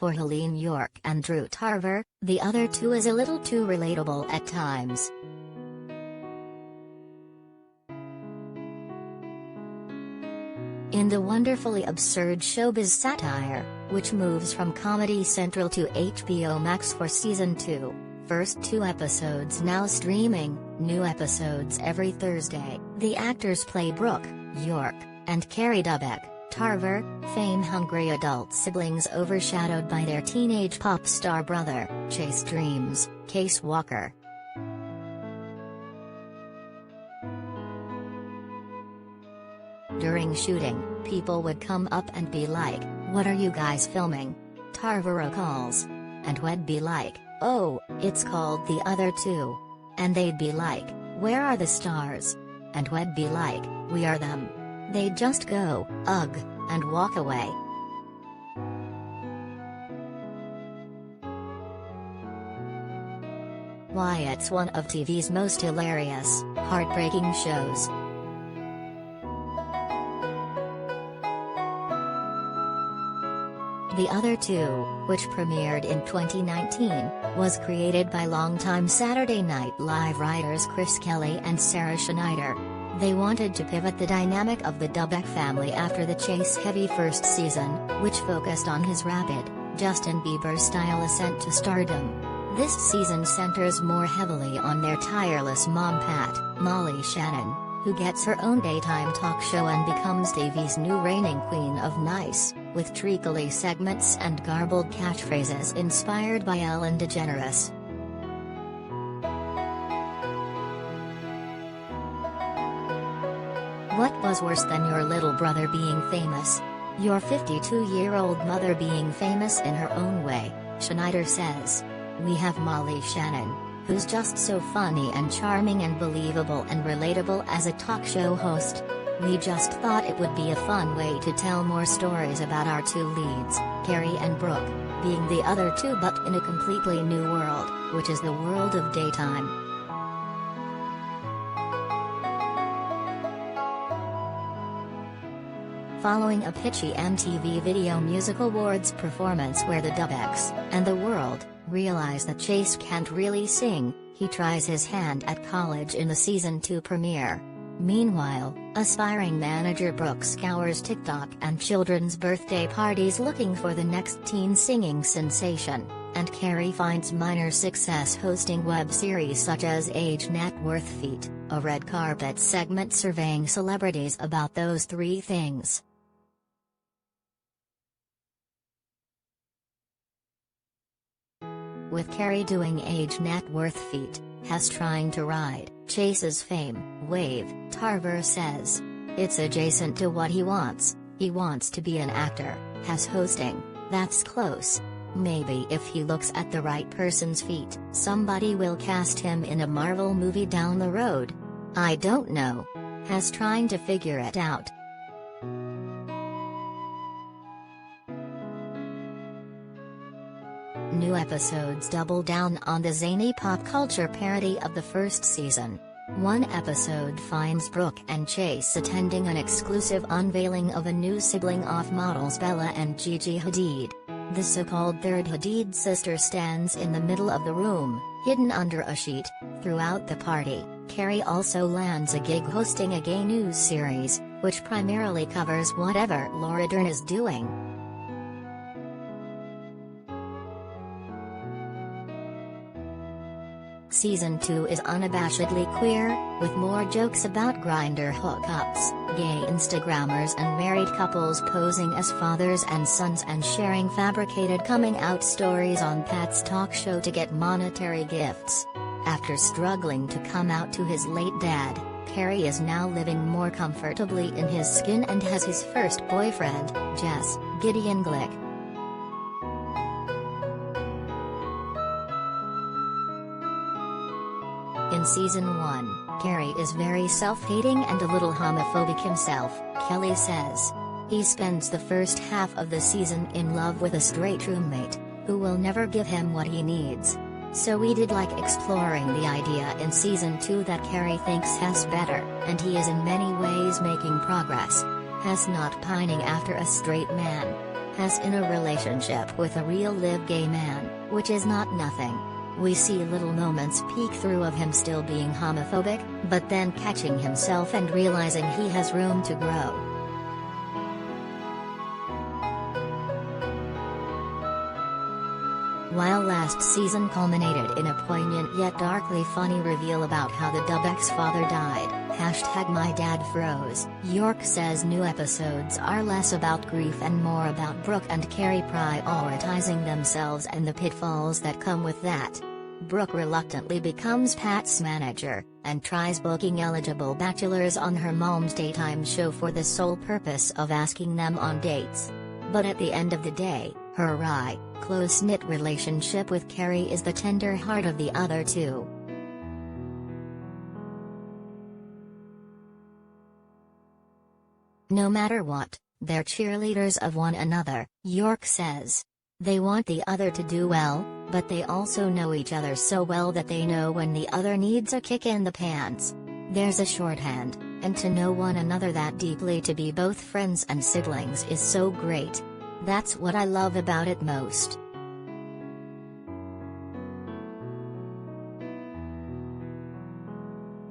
For Heléne, Yorke and Tarver, the other two is a little too relatable at times. In the wonderfully absurd showbiz satire, which moves from Comedy Central to HBO Max for Season 2, first 2 episodes now streaming, new episodes every Thursday, the actors play Brooke, Yorke, and Cary Dubek, Tarver, fame-hungry adult siblings overshadowed by their teenage pop star brother, Chase Dreams, Case Walker. During shooting, people would come up and be like, "What are you guys filming?" Tarver recalls. And we'd be like, "Oh, it's called The Other Two." And they'd be like, "Where are the stars?" And we'd be like, "We are them." They'd just go, "Ugh," and walk away. Why it's one of TV's most hilarious, heartbreaking shows. The Other Two, which premiered in 2019, was created by longtime Saturday Night Live writers Chris Kelly and Sarah Schneider. They wanted to pivot the dynamic of the Dubek family after the Chase-heavy first season, which focused on his rapid, Justin Bieber-style ascent to stardom. This season centers more heavily on their tireless mom Pat, Molly Shannon, who gets her own daytime talk show and becomes TV's new reigning queen of nice, with treacly segments and garbled catchphrases inspired by Ellen DeGeneres. What was worse than your little brother being famous? Your 52-year-old mother being famous in her own way, Schneider says. We have Molly Shannon, who's just so funny and charming and believable and relatable as a talk show host. We just thought it would be a fun way to tell more stories about our two leads, Cary and Brooke, being the other two but in a completely new world, which is the world of daytime. Following a pitchy MTV Video Music Awards performance where the Dubeks and the world realize that Chase can't really sing, he tries his hand at college in the Season 2 premiere. Meanwhile, aspiring manager Brooke scours TikTok and children's birthday parties looking for the next teen singing sensation, and Cary finds minor success hosting web series such as Age Net Worth Feet, a red carpet segment surveying celebrities about those three things. With Cary doing Age Net Worth Feet, Hess trying to ride Chase's fame wave, Tarver says. It's adjacent to what he wants to be an actor, Hess hosting, that's close. Maybe if he looks at the right person's feet, somebody will cast him in a Marvel movie down the road. I don't know. Hess trying to figure it out. New episodes double down on the zany pop culture parody of the first season. One episode finds Brooke and Chase attending an exclusive unveiling of a new sibling of models Bella and Gigi Hadid. The so-called third Hadid sister stands in the middle of the room, hidden under a sheet. Throughout the party, Cary also lands a gig hosting a gay news series, which primarily covers whatever Laura Dern is doing. Season 2 is unabashedly queer, with more jokes about Grindr hookups, gay Instagrammers and married couples posing as fathers and sons and sharing fabricated coming-out stories on Pat's talk show to get monetary gifts. After struggling to come out to his late dad, Cary is now living more comfortably in his skin and has his first boyfriend, Jess, Gideon Glick. In Season 1, Cary is very self-hating and a little homophobic himself, Kelly says. He spends the first half of the season in love with a straight roommate, who will never give him what he needs. So we did like exploring the idea in Season 2 that Cary thinks Hess better, and he is in many ways making progress. Hess not pining after a straight man. has in a relationship with a real live gay man, which is not nothing. We see little moments peek through of him still being homophobic, but then catching himself and realizing he has room to grow. While last season culminated in a poignant yet darkly funny reveal about how the Dubek's father died, #MyDadFroze, Yorke says new episodes are less about grief and more about Brooke and Cary prioritizing themselves and the pitfalls that come with that. Brooke reluctantly becomes Pat's manager, and tries booking eligible bachelors on her mom's daytime show for the sole purpose of asking them on dates. But at the end of the day, her wry, close-knit relationship with Cary is the tender heart of the other two. No matter what, they're cheerleaders of one another, Yorke says. They want the other to do well, but they also know each other so well that they know when the other needs a kick in the pants. There's a shorthand, and to know one another that deeply, to be both friends and siblings, is so great. That's what I love about it most.